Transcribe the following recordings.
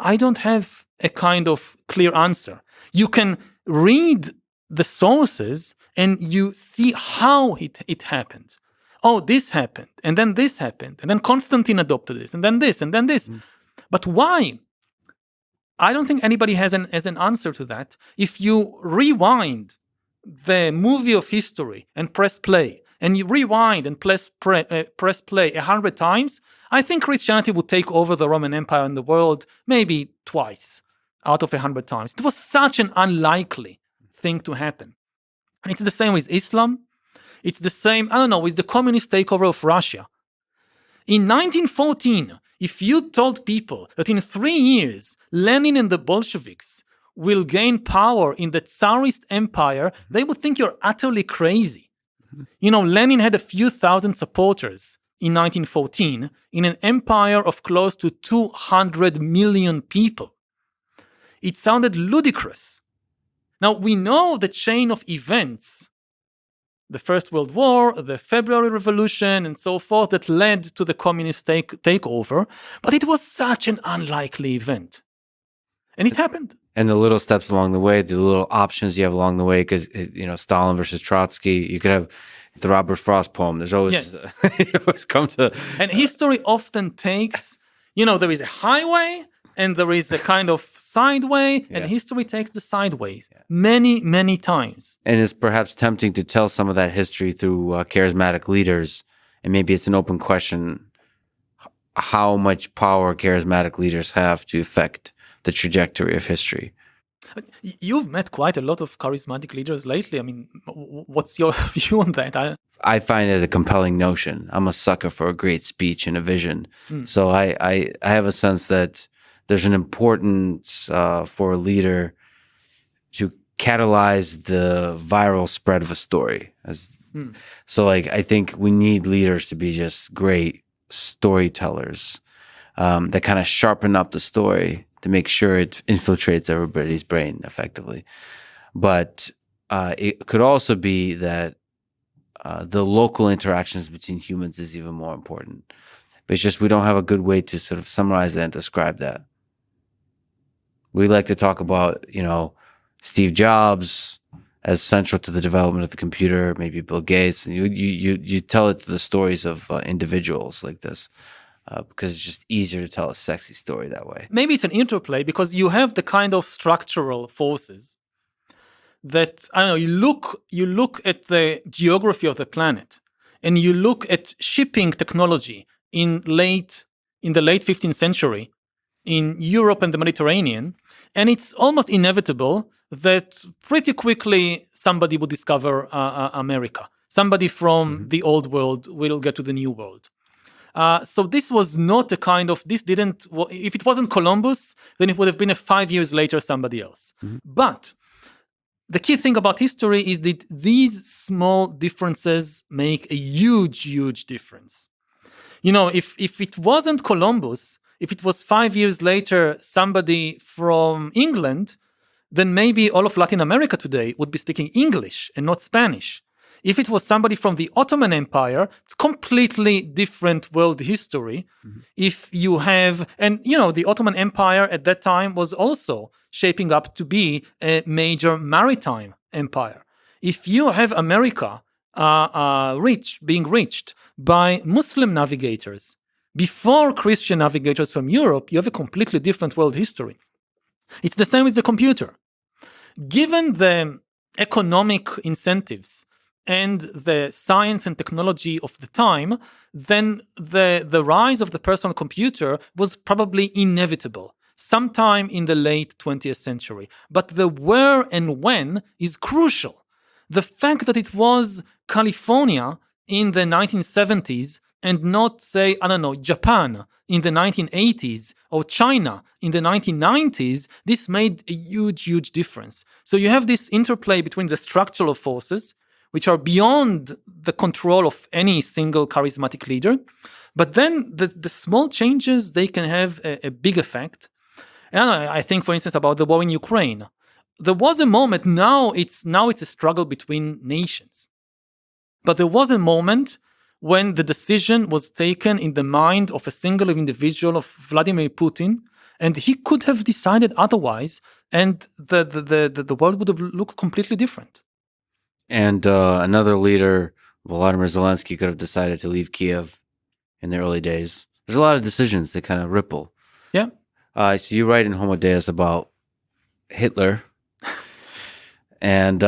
I don't have a kind of clear answer. You can read the sources and you see how it happened. Oh, this happened, and then this happened, and then Constantine adopted it, and then this, and then this. But why? I don't think anybody has an answer to that. If you rewind the movie of history and press play, and you rewind and press play 100 times, I think Christianity would take over the Roman Empire in the world maybe twice out of 100 times. It was such an unlikely thing to happen. And it's the same with Islam. It's the same, with the communist takeover of Russia. In 1914, if you told people that in 3 years, Lenin and the Bolsheviks will gain power in the Tsarist empire, they would think you're utterly crazy. Lenin had a few thousand supporters in 1914 in an empire of close to 200 million people. It sounded ludicrous. Now, we know the chain of events, the First World War, the February Revolution, and so forth, that led to the communist takeover, but it was such an unlikely event. And it happened. And the little steps along the way, the little options you have along the way, because, Stalin versus Trotsky, you could have the Robert Frost poem. There's always, yes. You always come to... And history often takes, there is a highway, and there is a kind of sideway, and history takes the sideways many, many times. And it's perhaps tempting to tell some of that history through charismatic leaders. And maybe it's an open question how much power charismatic leaders have to affect the trajectory of history. You've met quite a lot of charismatic leaders lately. I mean, what's your view on that? I find it a compelling notion. I'm a sucker for a great speech and a vision. So I have a sense that there's an importance for a leader to catalyze the viral spread of a story. So I think we need leaders to be just great storytellers that kind of sharpen up the story to make sure it infiltrates everybody's brain effectively. But it could also be that the local interactions between humans is even more important. But it's just we don't have a good way to sort of summarize that and describe that. We like to talk about, Steve Jobs as central to the development of the computer, maybe Bill Gates, and you tell it to the stories of individuals like this. Because it's just easier to tell a sexy story that way. Maybe it's an interplay because you have the kind of structural forces that, you look at the geography of the planet and you look at shipping technology in the late 15th century in Europe and the Mediterranean, and it's almost inevitable that pretty quickly somebody would discover America. Somebody from the old world will get to the new world. So this was not a kind of, if it wasn't Columbus, then it would have been 5 years later somebody else. But the key thing about history is that these small differences make a huge, huge difference. If it wasn't Columbus, if it was 5 years later somebody from England, then maybe all of Latin America today would be speaking English and not Spanish. If it was somebody from the Ottoman Empire, it's completely different world history. If you have, the Ottoman Empire at that time was also shaping up to be a major maritime empire. If you have America being reached by Muslim navigators before Christian navigators from Europe, you have a completely different world history. It's the same with the computer. Given the economic incentives and the science and technology of the time, then the rise of the personal computer was probably inevitable sometime in the late 20th century. But the where and when is crucial. The fact that it was California in the 1970s and not, say, Japan in the 1980s or China in the 1990s, this made a huge, huge difference. So you have this interplay between the structural forces, which are beyond the control of any single charismatic leader. But then the small changes, they can have a big effect. And I think, for instance, about the war in Ukraine. There was a moment, now it's a struggle between nations. But there was a moment when the decision was taken in the mind of a single individual, of Vladimir Putin, And he could have decided otherwise, and the world would have looked completely different. And another leader, Volodymyr Zelensky, could have decided to leave Kiev in the early days. There's a lot of decisions that kind of ripple. Yeah. So you write in Homo Deus about Hitler, and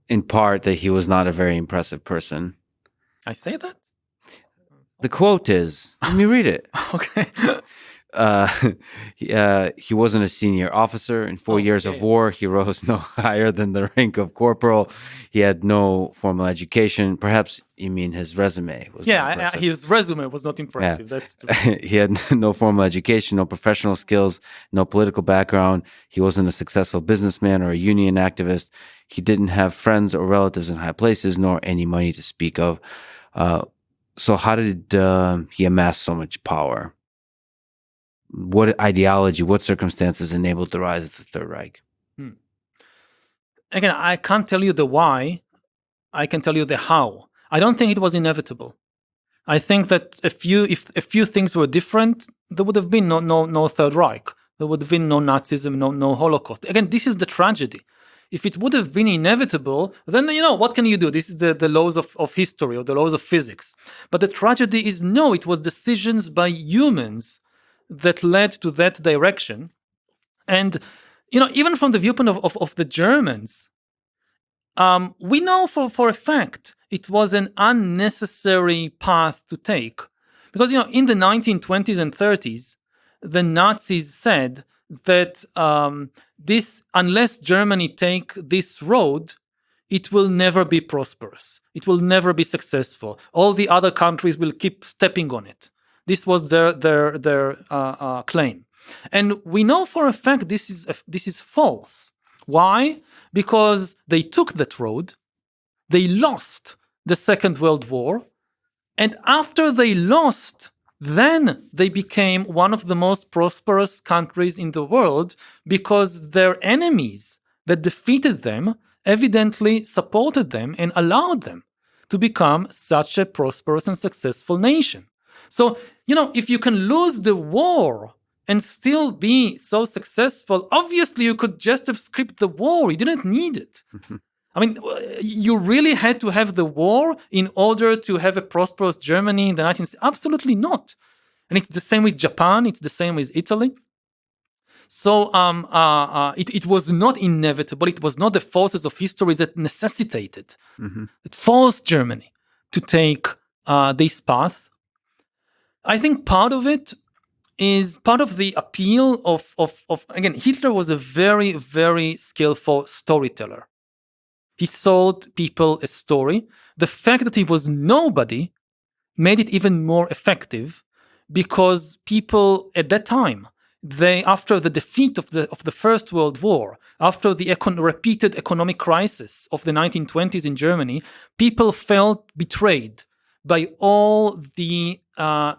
in part that he was not a very impressive person. I say that? The quote is, let me read it. Okay. He wasn't a senior officer. In 4 years of war, he rose no higher than the rank of corporal. He had no formal education. Perhaps you mean his resume was not impressive. His resume was not impressive. Yeah. That's true. He had no formal education, no professional skills, no political background. He wasn't a successful businessman or a union activist. He didn't have friends or relatives in high places, nor any money to speak of. So how did he amass so much power? What ideology, what circumstances enabled the rise of the Third Reich? Again, I can't tell you the why. I can tell you the how. I don't think it was inevitable. I think that if a few things were different, there would have been no Third Reich. There would have been no Nazism, no Holocaust. Again, this is the tragedy. If it would have been inevitable, then, what can you do? This is the laws of history or the laws of physics. But the tragedy is, no, it was decisions by humans that led to that direction. And, even from the viewpoint of the Germans, we know for a fact it was an unnecessary path to take. Because, in the 1920s and 30s, the Nazis said that unless Germany take this road, it will never be prosperous. It will never be successful. All the other countries will keep stepping on it. This was their claim. And we know for a fact this is false. Why? Because they took that road, they lost the Second World War, and after they lost, then they became one of the most prosperous countries in the world because their enemies that defeated them evidently supported them and allowed them to become such a prosperous and successful nation. So, if you can lose the war and still be so successful, obviously you could just have skipped the war. You didn't need it. I mean, you really had to have the war in order to have a prosperous Germany in the 19th? Absolutely not. And it's the same with Japan. It's the same with Italy. So it was not inevitable. It was not the forces of history that necessitated, that forced Germany to take this path. I think part of it is part of the appeal of again, Hitler was a very, very skillful storyteller. He sold people a story. The fact that he was nobody made it even more effective because people at that time, after the defeat of the First World War, after the repeated economic crisis of the 1920s in Germany, people felt betrayed by all the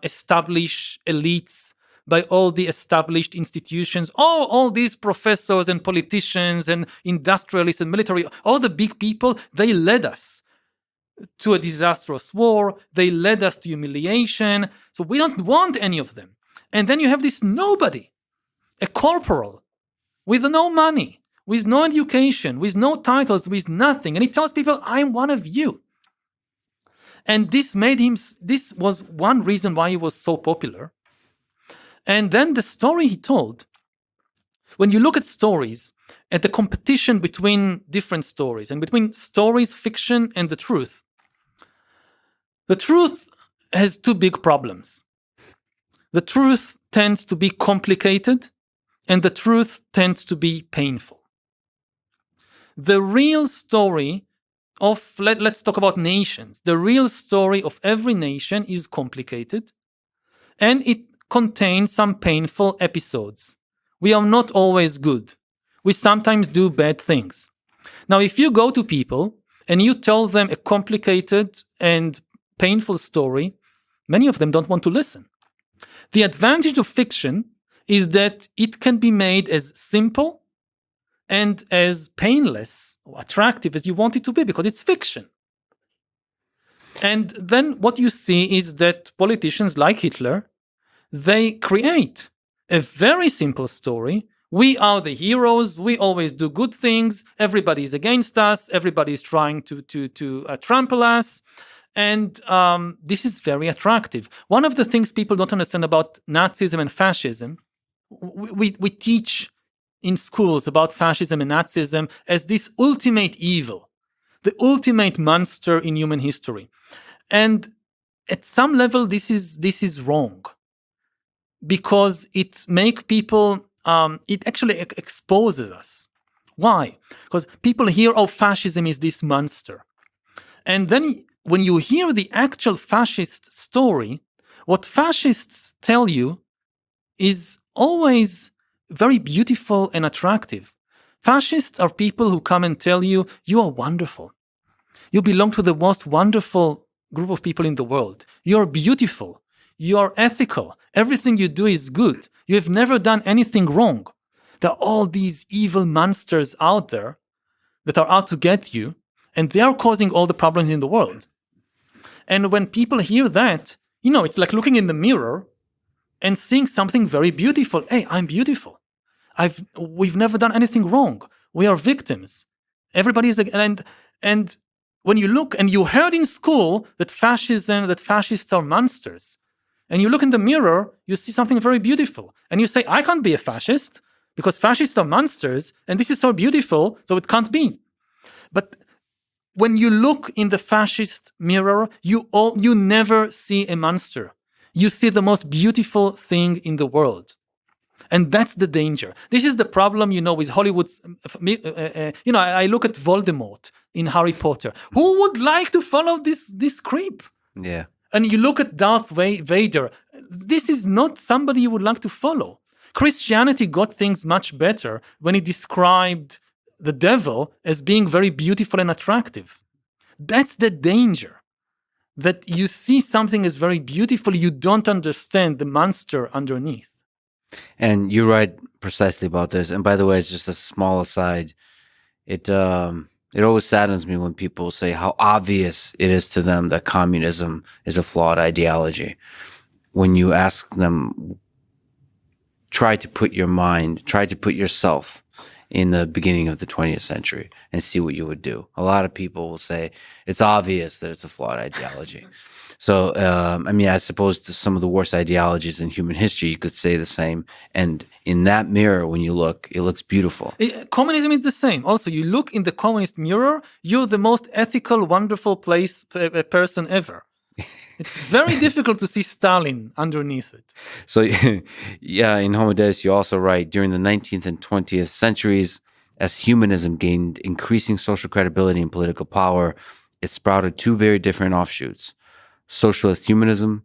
established elites, by all the established institutions, all these professors and politicians and industrialists and military, all the big people, they led us to a disastrous war. They led us to humiliation. So we don't want any of them. And then you have this nobody, a corporal with no money, with no education, with no titles, with nothing. And he tells people, I'm one of you. And this was one reason why he was so popular. And then the story he told, when you look at stories, at the competition between different stories and between stories, fiction, and the truth has two big problems. The truth tends to be complicated, and the truth tends to be painful. The real story of, let's talk about nations. The real story of every nation is complicated, and it contains some painful episodes. We are not always good. We sometimes do bad things. Now, if you go to people and you tell them a complicated and painful story, many of them don't want to listen. The advantage of fiction is that it can be made as simple and as painless or attractive as you want it to be because it's fiction. And then what you see is that politicians like Hitler, they create a very simple story. We are the heroes. We always do good things. Everybody is against us. Everybody is trying to trample us. And this is very attractive. One of the things people don't understand about Nazism and fascism, we teach in schools about fascism and Nazism as this ultimate evil, the ultimate monster in human history. And at some level, this is wrong, because it makes people, it actually exposes us. Why? Because people hear, oh, fascism is this monster. And then when you hear the actual fascist story, what fascists tell you is always very beautiful and attractive. Fascists are people who come and tell you, you are wonderful. You belong to the most wonderful group of people in the world. You're beautiful. You're ethical. Everything you do is good. You have never done anything wrong. There are all these evil monsters out there that are out to get you, and they are causing all the problems in the world. And when people hear that, it's like looking in the mirror and seeing something very beautiful. Hey, I'm beautiful. We've never done anything wrong. We are victims. Everybody is, and when you look and you heard in school that fascists are monsters, and you look in the mirror, you see something very beautiful, and you say, I can't be a fascist because fascists are monsters, and this is so beautiful, so it can't be. But when you look in the fascist mirror, you never see a monster. You see the most beautiful thing in the world. And that's the danger. This is the problem, with Hollywood's, I look at Voldemort in Harry Potter. Who would like to follow this creep? Yeah. And you look at Darth Vader. This is not somebody you would like to follow. Christianity got things much better when it described the devil as being very beautiful and attractive. That's the danger. That you see something as very beautiful, you don't understand the monster underneath. And you're right precisely about this. And by the way, it's just a small aside. It always saddens me when people say how obvious it is to them that communism is a flawed ideology. When you ask them, try to put yourself in the beginning of the 20th century and see what you would do. A lot of people will say it's obvious that it's a flawed ideology. So, I suppose to some of the worst ideologies in human history, you could say the same. And in that mirror, when you look, it looks beautiful. Communism is the same. Also, you look in the communist mirror, you're the most ethical, wonderful person ever. It's very difficult to see Stalin underneath it. So, yeah, in Homo Deus, you also write, during the 19th and 20th centuries, as humanism gained increasing social credibility and political power, it sprouted two very different offshoots: socialist humanism